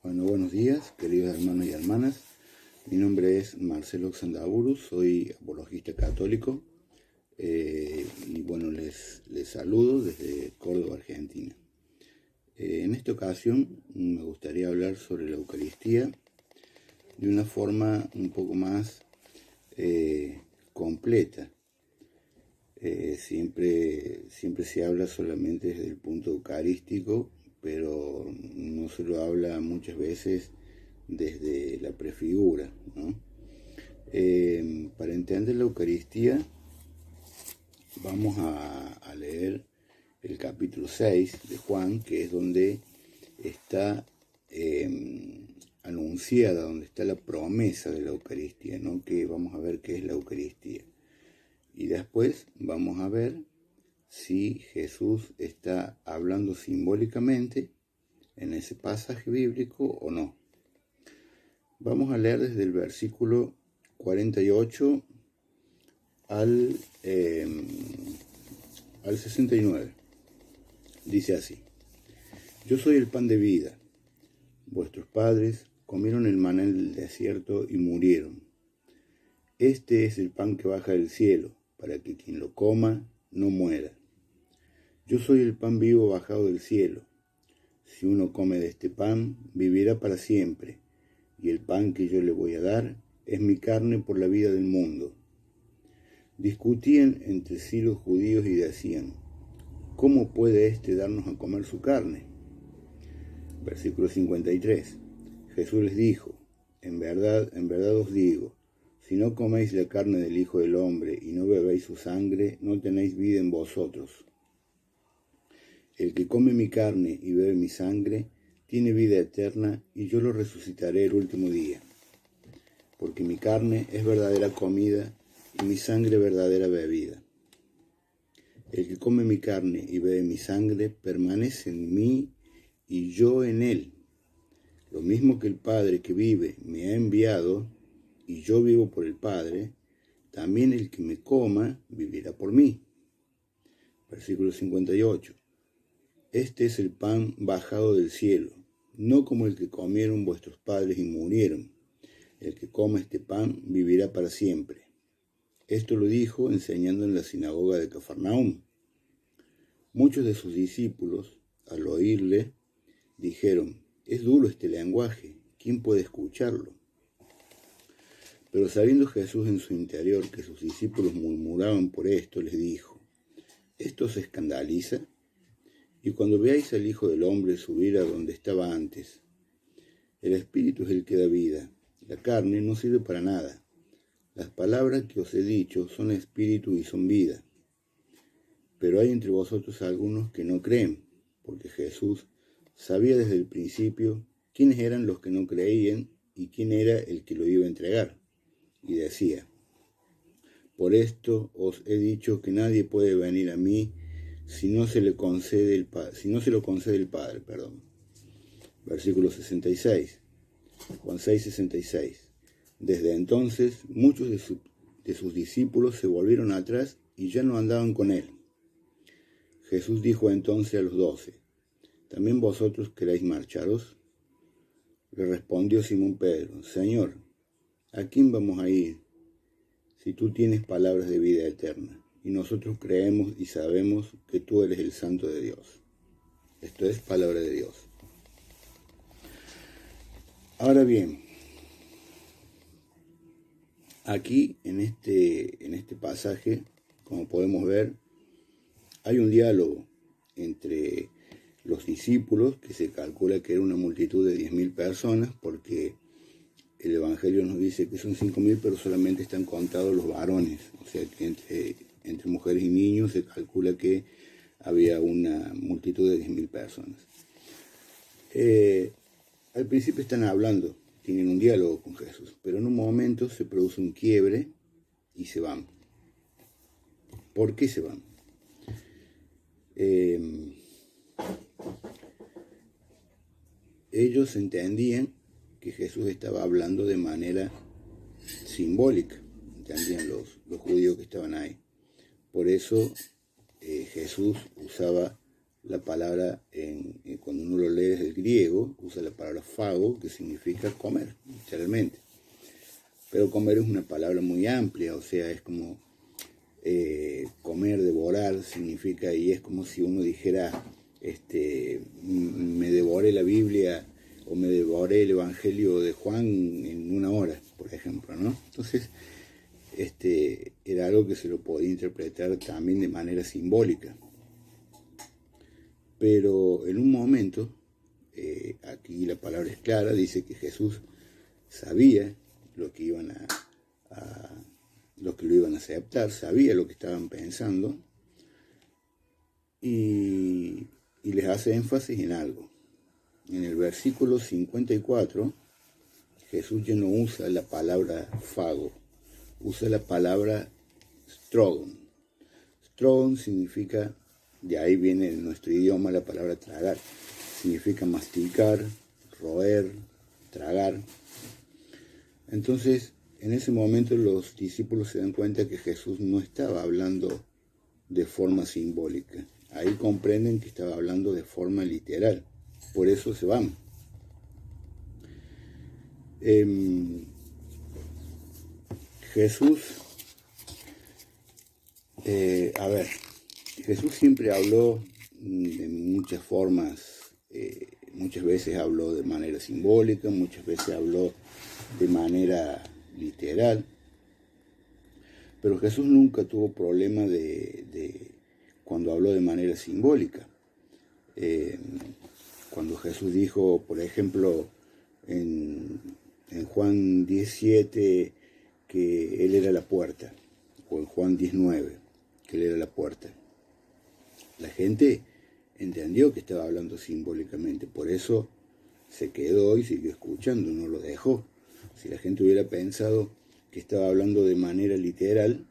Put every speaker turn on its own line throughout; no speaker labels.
Bueno, buenos días, queridos hermanos y hermanas. Mi nombre es Marcelo Oxandaburu, soy apologista católico y bueno, les saludo desde Córdoba, Argentina. En esta ocasión me gustaría hablar sobre la Eucaristía de una forma un poco más completa. Siempre se habla solamente desde el punto eucarístico, pero no se lo habla muchas veces desde la prefigura, ¿no? Para entender la Eucaristía vamos a leer el capítulo 6 de Juan, que es donde está anunciada, donde está la promesa de la Eucaristía, ¿no? Que vamos a ver qué es la Eucaristía. Y después vamos a ver si Jesús está hablando simbólicamente en ese pasaje bíblico o no. Vamos a leer desde el versículo 48 al 69. Dice así: Yo soy el pan de vida. Vuestros padres comieron el maná en el desierto y murieron. Este es el pan que baja del cielo, para que quien lo coma no muera. Yo soy el pan vivo bajado del cielo. Si uno come de este pan, vivirá para siempre, y el pan que yo le voy a dar es mi carne por la vida del mundo. Discutían entre sí los judíos y decían: ¿Cómo puede éste darnos a comer su carne? Versículo 53. Jesús les dijo: en verdad os digo, si no coméis la carne del Hijo del Hombre y no bebéis su sangre, no tenéis vida en vosotros. El que come mi carne y bebe mi sangre, tiene vida eterna, y yo lo resucitaré el último día. Porque mi carne es verdadera comida, y mi sangre verdadera bebida. El que come mi carne y bebe mi sangre, permanece en mí, y yo en él. Lo mismo que el Padre que vive me ha enviado, y yo vivo por el Padre, también el que me coma vivirá por mí. Versículo 58. Este es el pan bajado del cielo, no como el que comieron vuestros padres y murieron. El que coma este pan vivirá para siempre. Esto lo dijo enseñando en la sinagoga de Cafarnaúm. Muchos de sus discípulos, al oírle, dijeron: es duro este lenguaje, ¿quién puede escucharlo? Pero sabiendo Jesús en su interior que sus discípulos murmuraban por esto, les dijo: ¿esto os escandaliza? Y cuando veáis al Hijo del Hombre subir a donde estaba antes, el Espíritu es el que da vida, la carne no sirve para nada. Las palabras que os he dicho son espíritu y son vida. Pero hay entre vosotros algunos que no creen, porque Jesús sabía desde el principio quiénes eran los que no creían y quién era el que lo iba a entregar. Y decía: por esto os he dicho que nadie puede venir a mí si no se lo concede el Padre. Versículo 66. Juan 6:66. Desde entonces muchos de sus discípulos se volvieron atrás y ya no andaban con él. Jesús dijo entonces a los 12: ¿también vosotros queréis marcharos? Le respondió Simón Pedro: Señor, ¿a quién vamos a ir si tú tienes palabras de vida eterna? Y nosotros creemos y sabemos que tú eres el Santo de Dios. Esto es palabra de Dios. Ahora bien, aquí en este pasaje, como podemos ver, hay un diálogo entre los discípulos, que se calcula que era una multitud de 10.000 personas, porque el Evangelio nos dice que son 5.000, pero solamente están contados los varones. O sea que entre mujeres y niños se calcula que había una multitud de 10.000 personas. Al principio están hablando, tienen un diálogo con Jesús, pero en un momento se produce un quiebre y se van. ¿Por qué se van? Ellos entendían que Jesús estaba hablando de manera simbólica, entendían los judíos que estaban ahí. Por eso Jesús usaba la palabra, cuando uno lo lee desde el griego, usa la palabra fago, que significa comer, literalmente. Pero comer es una palabra muy amplia, o sea, es como comer, devorar, significa, y es como si uno dijera, me devoré la Biblia o me devoré el Evangelio de Juan en 1 hora, por ejemplo, ¿no? Entonces, era algo que se lo podía interpretar también de manera simbólica. Pero en un momento, aquí la palabra es clara, dice que Jesús sabía lo que los que lo iban a aceptar, sabía lo que estaban pensando, y les hace énfasis en algo. En el versículo 54, Jesús ya no usa la palabra fago, usa la palabra strogon. Strogon significa, de ahí viene en nuestro idioma la palabra tragar, significa masticar, roer, tragar. Entonces, en ese momento los discípulos se dan cuenta que Jesús no estaba hablando de forma simbólica. Ahí comprenden que estaba hablando de forma literal. Por eso se van. Jesús siempre habló de muchas formas, muchas veces habló de manera simbólica, muchas veces habló de manera literal, pero Jesús nunca tuvo problema de cuando habló de manera simbólica. Cuando Jesús dijo, por ejemplo, en Juan 17, que Él era la puerta, o en Juan 19, que Él era la puerta, la gente entendió que estaba hablando simbólicamente, por eso se quedó y siguió escuchando, no lo dejó. Si la gente hubiera pensado que estaba hablando de manera literal,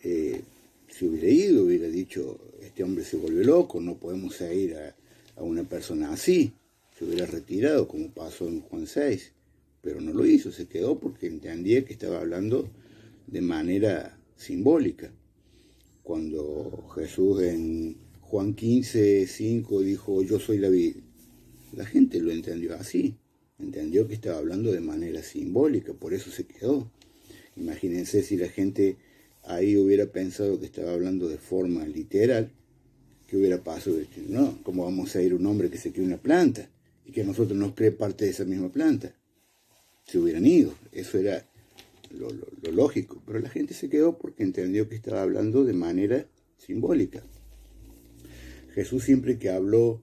se hubiera ido, hubiera dicho, este hombre se volvió loco, no podemos seguir a una persona así. Se hubiera retirado, como pasó en Juan 6, pero no lo hizo, se quedó porque entendía que estaba hablando de manera simbólica. Cuando Jesús en Juan 15, 5 dijo, yo soy la vid, la gente lo entendió así. Entendió que estaba hablando de manera simbólica, por eso se quedó. Imagínense si la gente ahí hubiera pensado que estaba hablando de forma literal, ¿qué hubiera pasado? No, ¿cómo vamos a ir un hombre que se cree una planta y que nosotros nos cree parte de esa misma planta? Se hubieran ido, eso era lo lógico, pero la gente se quedó porque entendió que estaba hablando de manera simbólica. Jesús siempre que habló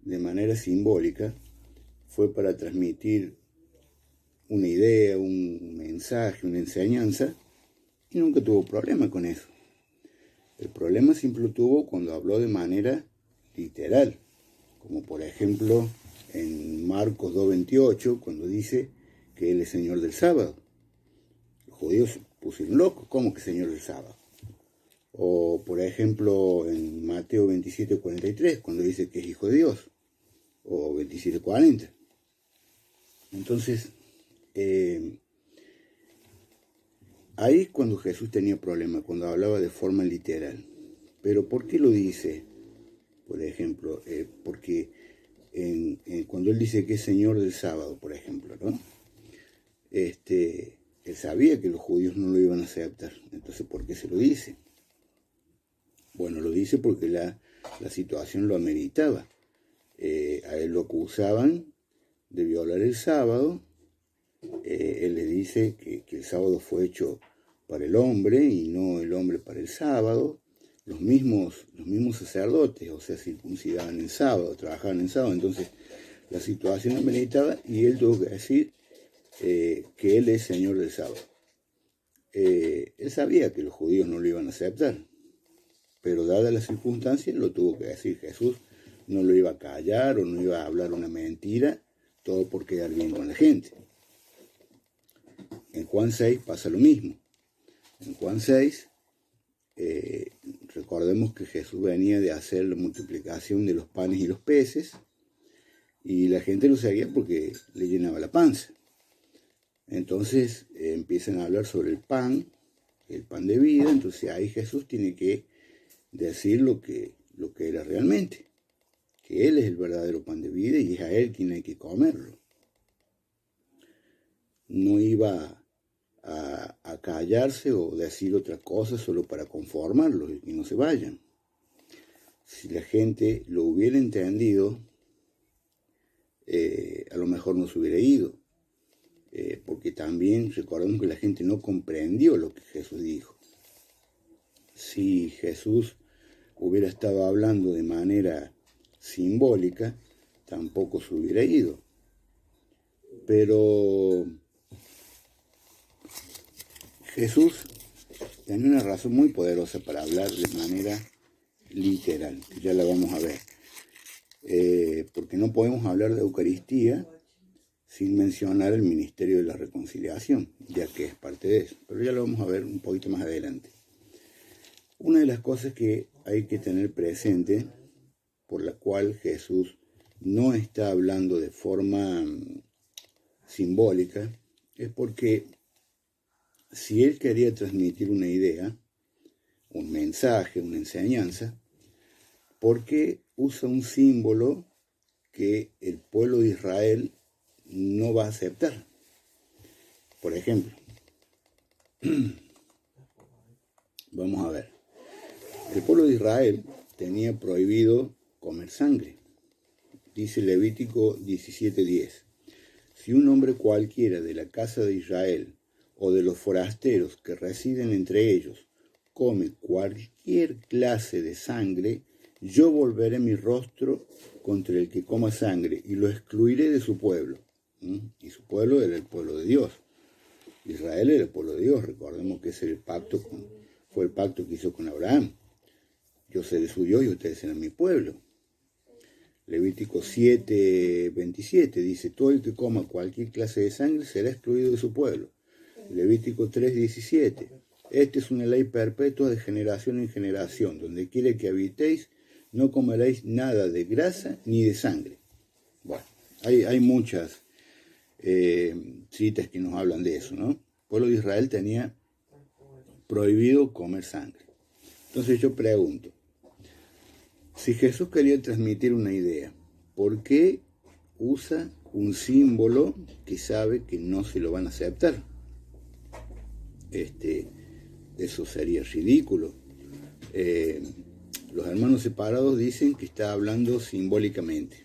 de manera simbólica, fue para transmitir una idea, un mensaje, una enseñanza, y nunca tuvo problema con eso. El problema siempre lo tuvo cuando habló de manera literal, como por ejemplo en Marcos 2:28, cuando dice que Él es Señor del sábado. Los judíos se pusieron locos, ¿cómo que Señor del sábado? O por ejemplo en Mateo 27:43, cuando dice que es Hijo de Dios, o 27:40. Entonces, ahí cuando Jesús tenía problemas, cuando hablaba de forma literal. Pero ¿por qué lo dice? Por ejemplo, porque cuando Él dice que es Señor del sábado, por ejemplo, ¿no? Él sabía que los judíos no lo iban a aceptar. Entonces, ¿por qué se lo dice? Bueno, lo dice porque la situación lo ameritaba. A Él lo acusaban de violar el sábado. Él le dice que el sábado fue hecho para el hombre y no el hombre para el sábado. Los mismos sacerdotes, o sea, circuncidaban en sábado, trabajaban en sábado. Entonces la situación ameritaba y él tuvo que decir que Él es Señor del sábado. Él sabía que los judíos no lo iban a aceptar, pero dadas las circunstancias lo tuvo que decir. Jesús no lo iba a callar o no iba a hablar una mentira, todo por quedar bien con la gente. En Juan 6 pasa lo mismo. En Juan 6, recordemos que Jesús venía de hacer la multiplicación de los panes y los peces, y la gente lo seguía porque le llenaba la panza. Entonces empiezan a hablar sobre el pan de vida. Entonces ahí Jesús tiene que decir lo que lo que era realmente, que Él es el verdadero pan de vida y es a Él quien hay que comerlo. No iba a callarse o decir otra cosa solo para conformarlos y que no se vayan. Si la gente lo hubiera entendido, a lo mejor no se hubiera ido, porque también recordemos que la gente no comprendió lo que Jesús dijo. Si Jesús hubiera estado hablando de manera simbólica, tampoco se hubiera ido. Pero Jesús tenía una razón muy poderosa para hablar de manera literal, que ya la vamos a ver. Porque no podemos hablar de Eucaristía sin mencionar el ministerio de la reconciliación, ya que es parte de eso. Pero ya lo vamos a ver un poquito más adelante. Una de las cosas que hay que tener presente, por la cual Jesús no está hablando de forma simbólica, es porque si Él quería transmitir una idea, un mensaje, una enseñanza, ¿por qué usa un símbolo que el pueblo de Israel no va a aceptar? Por ejemplo, vamos a ver. El pueblo de Israel tenía prohibido comer sangre. Dice Levítico 17:10. Si un hombre cualquiera de la casa de Israel o de los forasteros que residen entre ellos come cualquier clase de sangre, yo volveré mi rostro contra el que coma sangre y lo excluiré de su pueblo. Y su pueblo era el pueblo de Dios. Israel era el pueblo de Dios. Recordemos que ese fue el pacto que hizo con Abraham. Yo seré su Dios y ustedes serán mi pueblo. Levítico 7:27 dice, todo el que coma cualquier clase de sangre será excluido de su pueblo. Levítico 3:17, esta es una ley perpetua de generación en generación, donde quiera que habitéis, no comeréis nada de grasa ni de sangre. Bueno, hay muchas citas que nos hablan de eso, ¿no? El pueblo de Israel tenía prohibido comer sangre. Entonces yo pregunto, si Jesús quería transmitir una idea, ¿por qué usa un símbolo que sabe que no se lo van a aceptar? Eso sería ridículo. Los hermanos separados dicen que está hablando simbólicamente.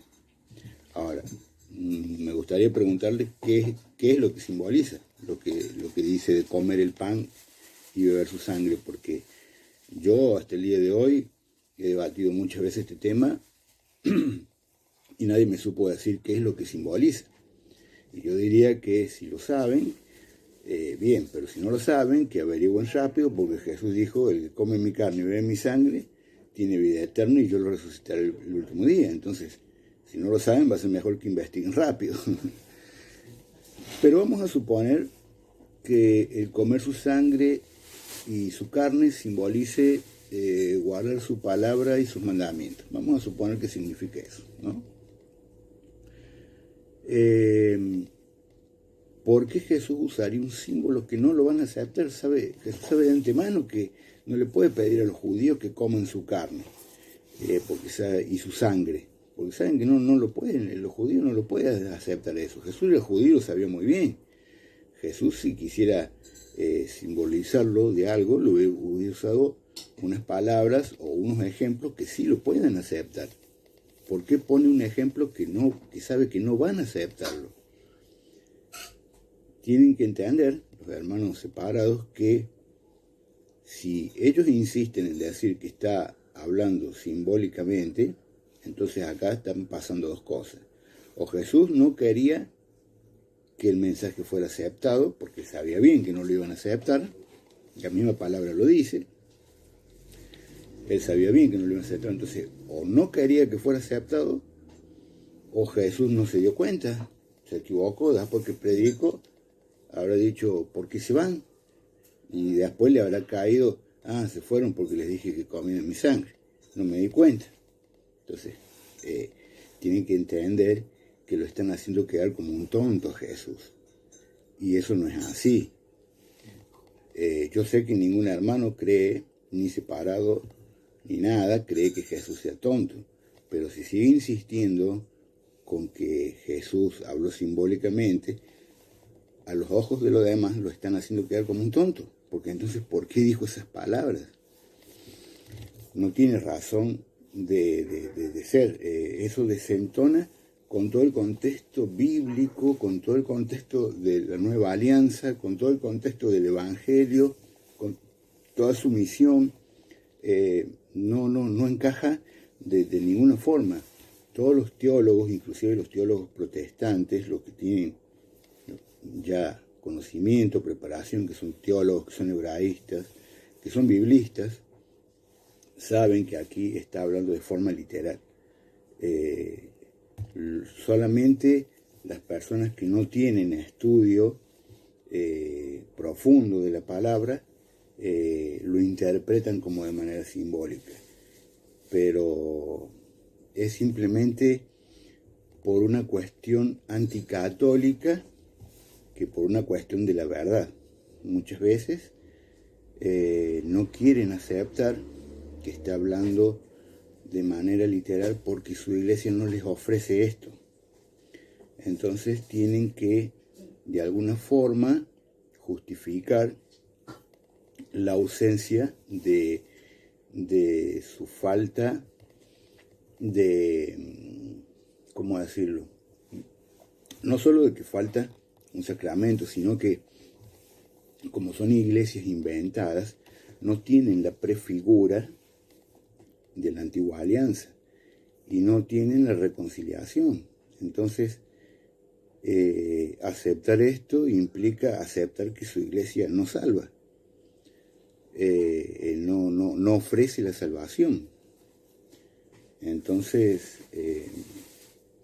Ahora, me gustaría preguntarles qué es lo que simboliza, lo que dice de comer el pan y beber su sangre, porque yo hasta el día de hoy he debatido muchas veces este tema y nadie me supo decir qué es lo que simboliza. Y yo diría que si lo saben, bien, pero si no lo saben, que averigüen rápido, porque Jesús dijo, el que come mi carne y bebe mi sangre, tiene vida eterna y yo lo resucitaré el último día. Entonces, si no lo saben, va a ser mejor que investiguen rápido. Pero vamos a suponer que el comer su sangre y su carne simbolice guardar su palabra y sus mandamientos. Vamos a suponer que significa eso, ¿no? ¿Por qué Jesús usaría un símbolo que no lo van a aceptar? Jesús sabe de antemano que no le puede pedir a los judíos que coman su carne y su sangre, porque saben que no lo pueden, los judíos no lo pueden aceptar eso. Jesús el judío lo sabía muy bien. Jesús, si quisiera simbolizarlo de algo, lo hubiera usado unas palabras o unos ejemplos que sí lo puedan aceptar. ¿Por qué pone un ejemplo que sabe que no van a aceptarlo? Tienen que entender, los hermanos separados, que si ellos insisten en decir que está hablando simbólicamente, entonces acá están pasando dos cosas. O Jesús no quería que el mensaje fuera aceptado, porque sabía bien que no lo iban a aceptar, la misma palabra lo dice, él sabía bien que no lo iban a aceptar, entonces o no quería que fuera aceptado, o Jesús no se dio cuenta, se equivocó, después que predicó, habrá dicho, ¿por qué se van? Y después le habrá caído, se fueron porque les dije que comieran mi sangre, no me di cuenta. Entonces, tienen que entender que lo están haciendo quedar como un tonto a Jesús. Y eso no es así. Yo sé que ningún hermano cree, ni separado, ni nada, cree que Jesús sea tonto. Pero si sigue insistiendo con que Jesús habló simbólicamente, a los ojos de los demás lo están haciendo quedar como un tonto. Porque entonces, ¿por qué dijo esas palabras? No tiene razón de ser. Eso desentona con todo el contexto bíblico, con todo el contexto de la nueva alianza, con todo el contexto del evangelio, con toda su misión. No encaja de ninguna forma. Todos los teólogos, inclusive los teólogos protestantes, los que tienen ya conocimiento, preparación, que son teólogos, que son hebraístas, que son biblistas, saben que aquí está hablando de forma literal. Solamente las personas que no tienen estudio profundo de la palabra lo interpretan como de manera simbólica, pero es simplemente por una cuestión anticatólica que por una cuestión de la verdad. Muchas veces no quieren aceptar que está hablando de manera literal porque su iglesia no les ofrece esto. Entonces tienen que de alguna forma justificar la ausencia de su falta de, ¿cómo decirlo? No solo de que falta un sacramento, sino que como son iglesias inventadas, no tienen la prefigura de la antigua alianza y no tienen la reconciliación. Entonces, aceptar esto implica aceptar que su iglesia no salva, no ofrece la salvación. Entonces,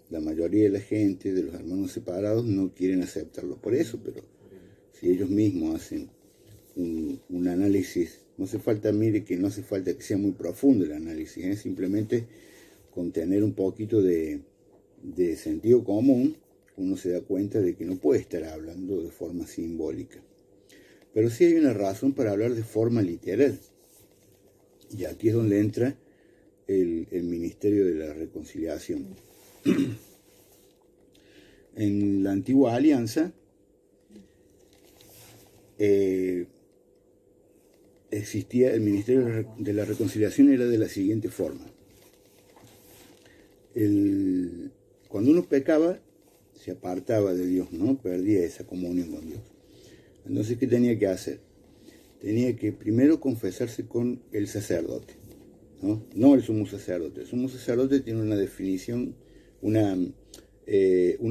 la mayoría de la gente, de los hermanos separados, no quieren aceptarlo por eso, pero si ellos mismos hacen un análisis, no hace falta, mire que no hace falta que sea muy profundo el análisis, simplemente con tener un poquito de sentido común, uno se da cuenta de que no puede estar hablando de forma simbólica. Pero sí hay una razón para hablar de forma literal. Y aquí es donde entra el ministerio de la reconciliación. En la antigua alianza existía el ministerio de la reconciliación, era de la siguiente forma. Cuando uno pecaba, se apartaba de Dios, ¿no? Perdía esa comunión con Dios. Entonces, ¿qué tenía que hacer? Tenía que primero confesarse con el sacerdote, no el sumo sacerdote. El sumo sacerdote tiene una definición, una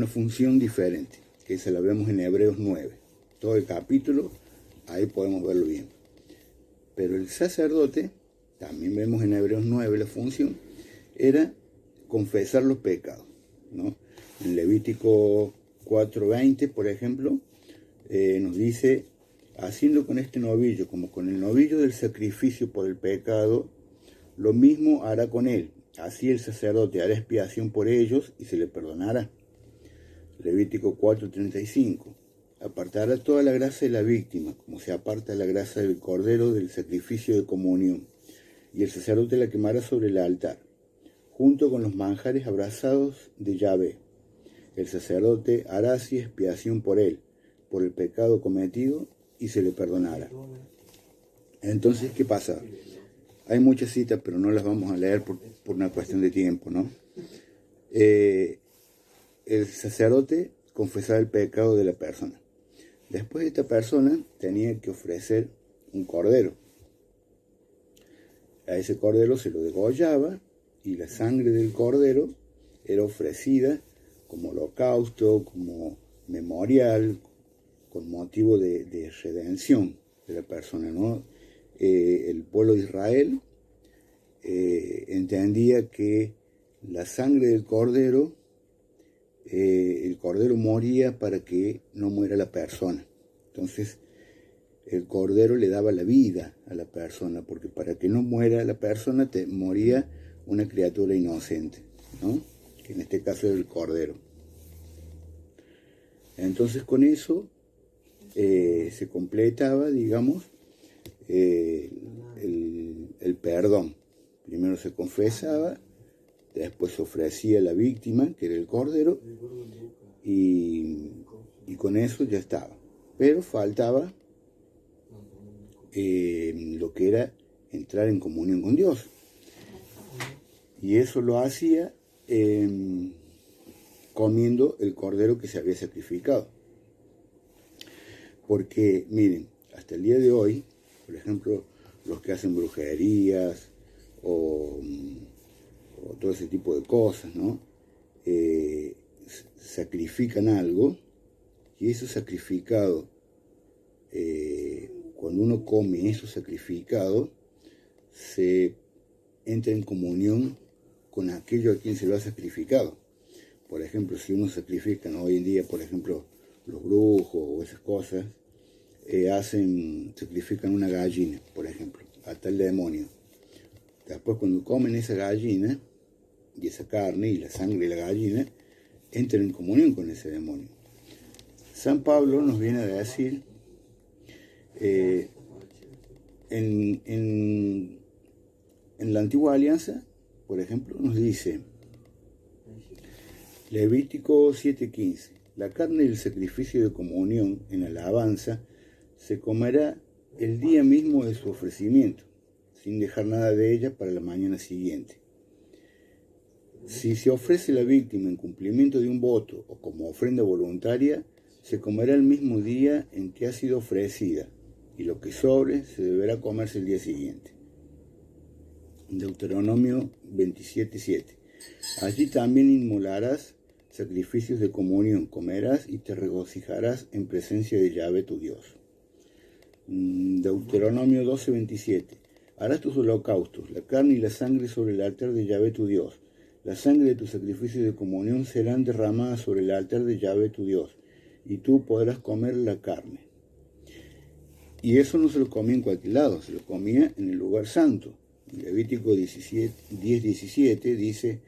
función diferente, que esa la vemos en Hebreos 9. Todo el capítulo, ahí podemos verlo bien. Pero el sacerdote, también vemos en Hebreos 9, la función era confesar los pecados, ¿no? En Levítico 4:20, por ejemplo, nos dice: haciendo con este novillo como con el novillo del sacrificio por el pecado, lo mismo hará con él. Así el sacerdote hará expiación por ellos y se le perdonará. Levítico 4:35. Apartará toda la grasa de la víctima, como se aparta la grasa del cordero del sacrificio de comunión, y el sacerdote la quemará sobre el altar, junto con los manjares abrasados de Yahvé. El sacerdote hará así expiación por él, por el pecado cometido, y se le perdonará. Entonces, ¿qué pasa? Hay muchas citas, pero no las vamos a leer por una cuestión de tiempo, ¿no? El sacerdote confesaba el pecado de la persona. Después esta persona tenía que ofrecer un cordero. A ese cordero se lo degollaba y la sangre del cordero era ofrecida como holocausto, como memorial, con motivo de redención de la persona, ¿no? El pueblo de Israel entendía que la sangre del cordero, el cordero moría para que no muera la persona. Entonces, el cordero le daba la vida a la persona, porque para que no muera la persona, moría una criatura inocente, ¿no? Que en este caso era el cordero. Entonces, con eso se completaba, digamos, el perdón Primero se confesaba, después se ofrecía la víctima, que era el cordero, y con eso ya estaba. Pero faltaba lo que era entrar en comunión con Dios. Y eso lo hacía comiendo el cordero que se había sacrificado. Porque, miren, hasta el día de hoy, por ejemplo, los que hacen brujerías o todo ese tipo de cosas, ¿no? Sacrifican algo, y eso sacrificado, cuando uno come eso sacrificado, se entra en comunión con aquello a quien se lo ha sacrificado. Por ejemplo, si uno sacrifica, ¿no? Hoy en día, por ejemplo, los brujos o esas cosas, sacrifican una gallina, por ejemplo, a tal demonio. Después, cuando comen esa gallina y esa carne y la sangre de la gallina, entran en comunión con ese demonio. San Pablo nos viene a decir, en la antigua alianza, por ejemplo, nos dice, Levítico 7:15, la carne del sacrificio de comunión en alabanza se comerá el día mismo de su ofrecimiento, sin dejar nada de ella para la mañana siguiente. Si se ofrece la víctima en cumplimiento de un voto o como ofrenda voluntaria, se comerá el mismo día en que ha sido ofrecida, y lo que sobre se deberá comerse el día siguiente. Deuteronomio 27:7. Allí también inmolarás sacrificios de comunión, comerás y te regocijarás en presencia de Yahvé tu Dios. Deuteronomio 12:27. Harás tus holocaustos, la carne y la sangre sobre el altar de Yahvé tu Dios. La sangre de tus sacrificios de comunión serán derramadas sobre el altar de Yahvé tu Dios, y tú podrás comer la carne. Y eso no se lo comía en cualquier lado, se lo comía en el lugar santo. Levítico 10:17 dice,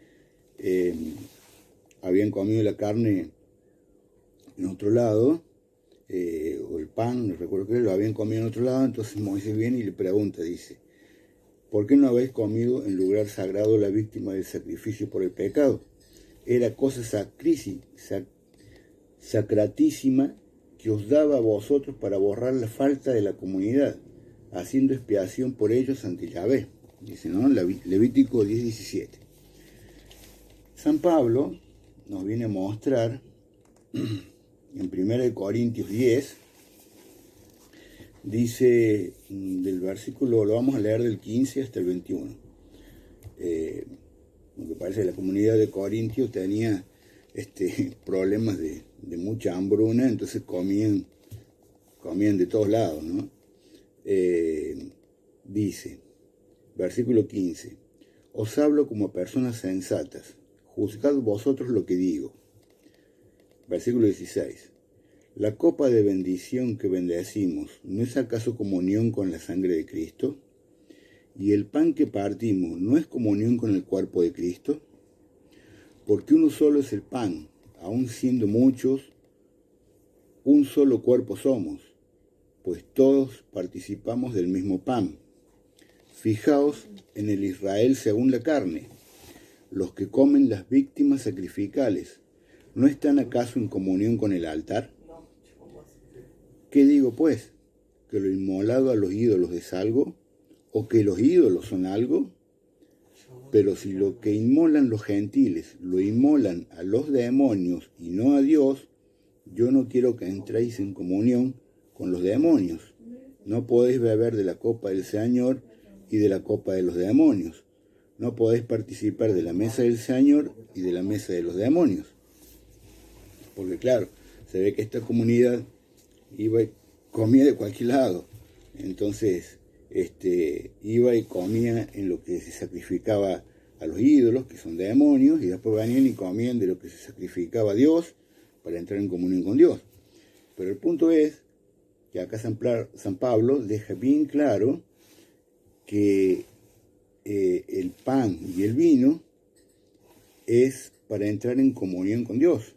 habían comido la carne en otro lado, o el pan, no recuerdo qué, lo habían comido en otro lado. Entonces Moisés viene y le pregunta, dice, ¿por qué no habéis comido en lugar sagrado la víctima del sacrificio por el pecado? Era cosa sacratísima que os daba a vosotros para borrar la falta de la comunidad, haciendo expiación por ellos ante Yahvé. Dice, ¿no? Levítico 10:17. San Pablo nos viene a mostrar en 1 Corintios 10, dice del versículo, lo vamos a leer del 15 hasta el 21. Me parece que la comunidad de Corintios tenía problemas de mucha hambruna, entonces comían de todos lados, ¿no? Dice, versículo 15, os hablo como personas sensatas, juzgad vosotros lo que digo. Versículo 16, la copa de bendición que bendecimos, ¿no es acaso comunión con la sangre de Cristo? ¿Y el pan que partimos no es comunión con el cuerpo de Cristo? Porque uno solo es el pan, aun siendo muchos, un solo cuerpo somos, pues todos participamos del mismo pan. Fijaos en el Israel según la carne. Los que comen las víctimas sacrificales, ¿no están acaso en comunión con el altar? ¿Qué digo pues? ¿Que lo inmolado a los ídolos es algo? ¿O que los ídolos son algo? Pero si lo que inmolan los gentiles lo inmolan a los demonios y no a Dios, yo no quiero que entréis en comunión con los demonios. No podéis beber de la copa del Señor y de la copa de los demonios. No podéis participar de la mesa del Señor y de la mesa de los demonios. Porque claro, se ve que esta comunidad iba y comía de cualquier lado. Entonces, iba y comía en lo que se sacrificaba a los ídolos, que son demonios, y después venían y comían de lo que se sacrificaba a Dios para entrar en comunión con Dios. Pero el punto es que acá San Pablo deja bien claro que el pan y el vino es para entrar en comunión con Dios.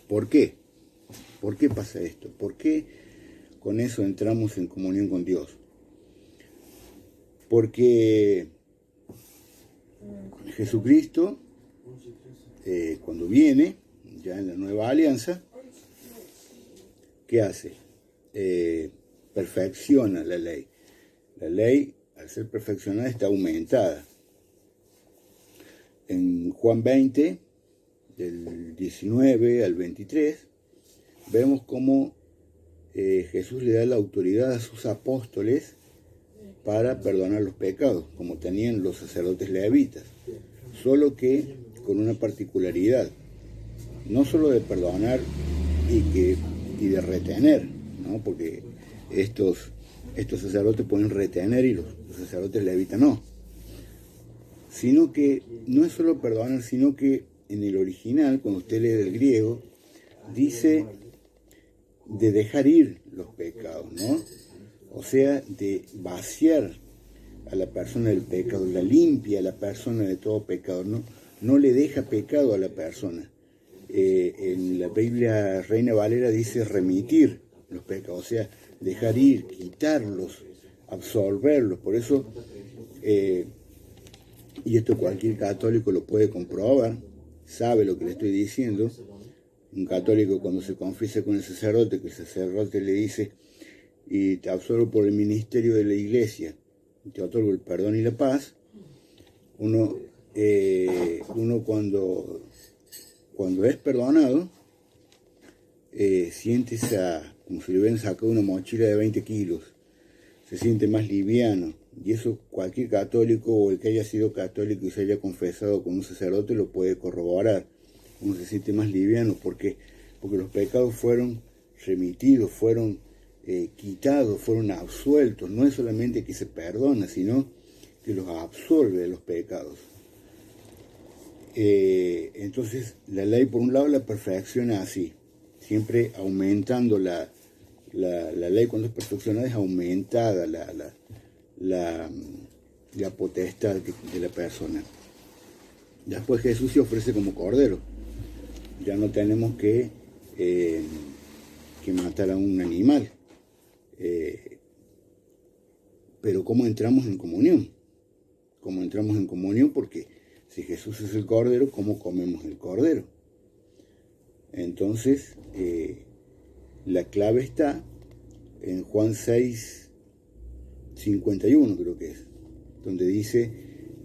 ¿Por qué? ¿Por qué pasa esto? ¿Por qué con eso entramos en comunión con Dios? Porque Jesucristo, cuando viene, ya en la nueva alianza, ¿qué hace? Perfecciona la ley. La ley, al ser perfeccionada, está aumentada. En Juan 20, del 19 al 23, vemos cómo Jesús le da la autoridad a sus apóstoles para perdonar los pecados, como tenían los sacerdotes levitas, solo que con una particularidad, no solo de perdonar y de retener, ¿no? Porque estos sacerdotes pueden retener y los sacerdotes levitas no, sino que no es solo perdonar, sino que en el original, cuando usted lee del griego, dice de dejar ir los pecados, ¿no? O sea, de vaciar a la persona del pecado, la limpia a la persona de todo pecado, ¿no? No le deja pecado a la persona. En la Biblia Reina Valera dice remitir los pecados, o sea, dejar ir, quitarlos, absolverlos. Por eso, y esto cualquier católico lo puede comprobar, sabe lo que le estoy diciendo. Un católico cuando se confiesa con el sacerdote, que el sacerdote le dice: y te absorbo por el ministerio de la iglesia, te otorgo el perdón y la paz. Uno cuando es perdonado, siente como si le hubieran sacado una mochila de 20 kilos, se siente más liviano, y eso cualquier católico o el que haya sido católico y se haya confesado con un sacerdote lo puede corroborar. Uno se siente más liviano porque los pecados fueron remitidos, fueron quitados, fueron absueltos. No es solamente que se perdona, sino que los absuelve de los pecados. Entonces la ley por un lado la perfecciona así, siempre aumentando la ley. Cuando es perfeccionada es aumentada la potestad de la persona. Después Jesús se ofrece como cordero. Ya no tenemos que matar a un animal. Pero ¿cómo entramos en comunión? ¿Cómo entramos en comunión? Porque si Jesús es el cordero, ¿cómo comemos el cordero? Entonces, la clave está en Juan 6:51, creo que es, donde dice: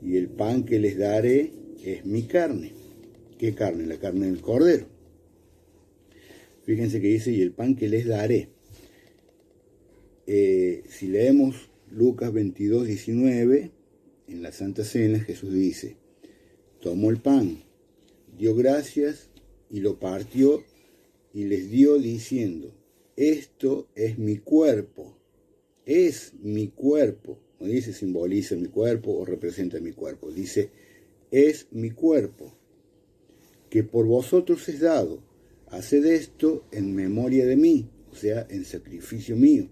y el pan que les daré es mi carne. ¿Qué carne? La carne del cordero. Fíjense que dice: y el pan que les daré. Si leemos Lucas 22:19, en la Santa Cena, Jesús dice: tomó el pan, dio gracias y lo partió y les dio diciendo: esto es mi cuerpo. Es mi cuerpo. No dice simboliza mi cuerpo o representa mi cuerpo. Dice: es mi cuerpo, que por vosotros es dado. Haced esto en memoria de mí, o sea, en sacrificio mío.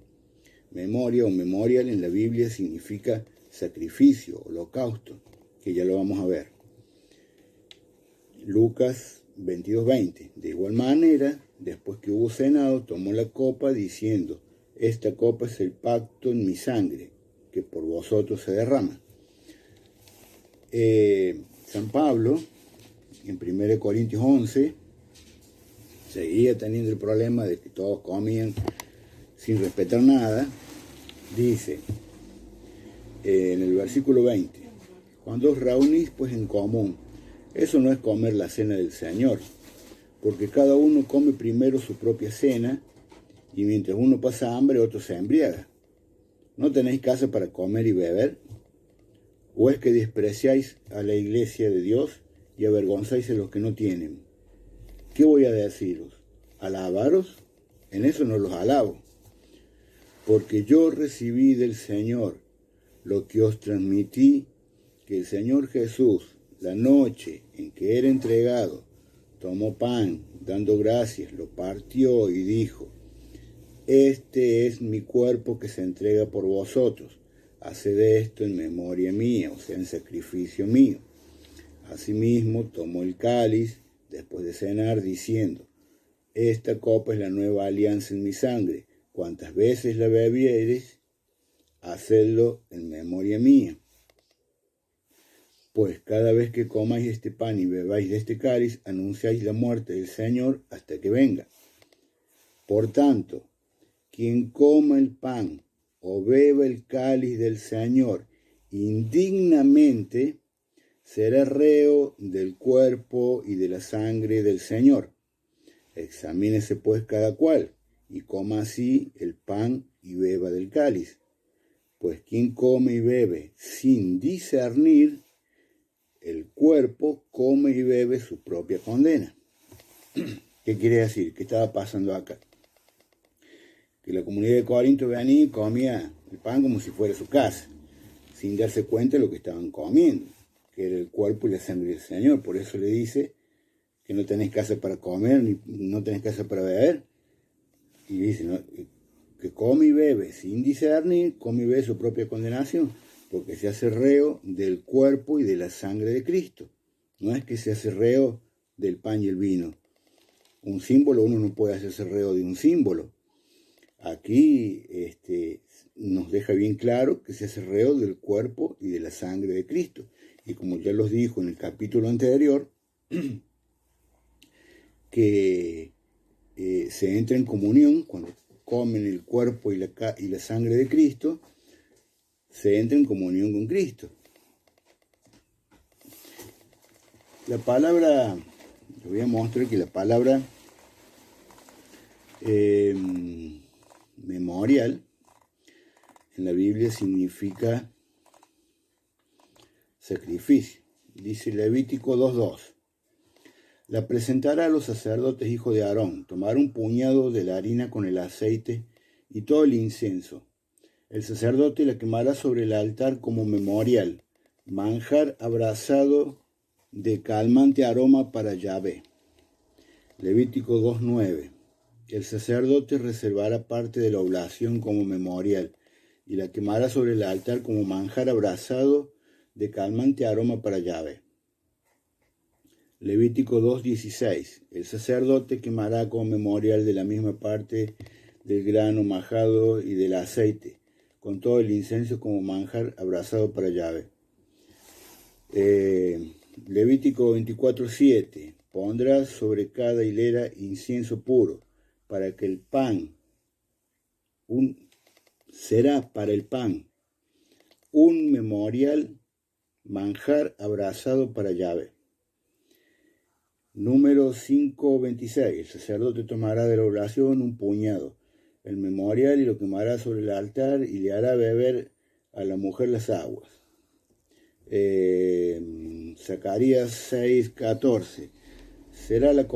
Memoria o memorial en la Biblia significa sacrificio, holocausto, que ya lo vamos a ver. Lucas 22:20. De igual manera, después que hubo cenado, tomó la copa diciendo: esta copa es el pacto en mi sangre, que por vosotros se derrama. San Pablo, en 1 Corintios 11, seguía teniendo el problema de que todos comían sin respetar nada. Dice en el versículo 20: cuando os reunís pues en común, eso no es comer la cena del Señor, porque cada uno come primero su propia cena, y mientras uno pasa hambre, otro se embriaga. ¿No tenéis casa para comer y beber? ¿O es que despreciáis a la iglesia de Dios y avergonzáis a los que no tienen? ¿Qué voy a deciros? ¿Alabaros? En eso no los alabo. Porque yo recibí del Señor lo que os transmití, que el Señor Jesús, la noche en que era entregado, tomó pan, dando gracias, lo partió y dijo: este es mi cuerpo que se entrega por vosotros. Haced esto en memoria mía, o sea, en sacrificio mío. Asimismo, tomó el cáliz después de cenar, diciendo: esta copa es la nueva alianza en mi sangre. Cuantas veces la bebiereis, hacedlo en memoria mía. Pues cada vez que comáis este pan y bebáis de este cáliz, anunciáis la muerte del Señor hasta que venga. Por tanto, quien coma el pan o beba el cáliz del Señor indignamente, será reo del cuerpo y de la sangre del Señor. Examínese pues cada cual, y coma así el pan y beba del cáliz. Pues quien come y bebe sin discernir el cuerpo, come y bebe su propia condena. ¿Qué quiere decir? ¿Qué estaba pasando acá? Que la comunidad de Corinto venía y comía el pan como si fuera su casa, sin darse cuenta de lo que estaban comiendo, que era el cuerpo y la sangre del Señor. Por eso le dice que no tenés casa para comer, ni no tenés casa para beber. Y dice, ¿no?, que come y bebe sin discernir, come y bebe su propia condenación, porque se hace reo del cuerpo y de la sangre de Cristo. No es que se hace reo del pan y el vino. Un símbolo, uno no puede hacerse reo de un símbolo. Aquí nos deja bien claro que se hace reo del cuerpo y de la sangre de Cristo. Y como ya los dijo en el capítulo anterior, que se entra en comunión cuando comen el cuerpo y la sangre de Cristo, se entra en comunión con Cristo. La palabra, les voy a mostrar que la palabra memorial en la Biblia significa sacrificio. Dice Levítico 2:2. La presentará a los sacerdotes hijos de Aarón, tomar un puñado de la harina con el aceite y todo el incienso. El sacerdote la quemará sobre el altar como memorial, manjar abrasado de calmante aroma para Yahvé. Levítico 2:9. El sacerdote reservará parte de la oblación como memorial y la quemará sobre el altar como manjar abrasado de calmante aroma para Yahvé. Levítico 2:16. El sacerdote quemará como memorial de la misma parte del grano majado y del aceite, con todo el incienso como manjar abrasado para Yahvé. Levítico 24:7. Pondrás sobre cada hilera incienso puro, para que el pan, será para el pan un memorial, manjar abrasado para Yahvé. Número 5:26. El sacerdote tomará de la oblación un puñado, el memorial, y lo quemará sobre el altar y le hará beber a la mujer las aguas. Zacarías 6:14. Será la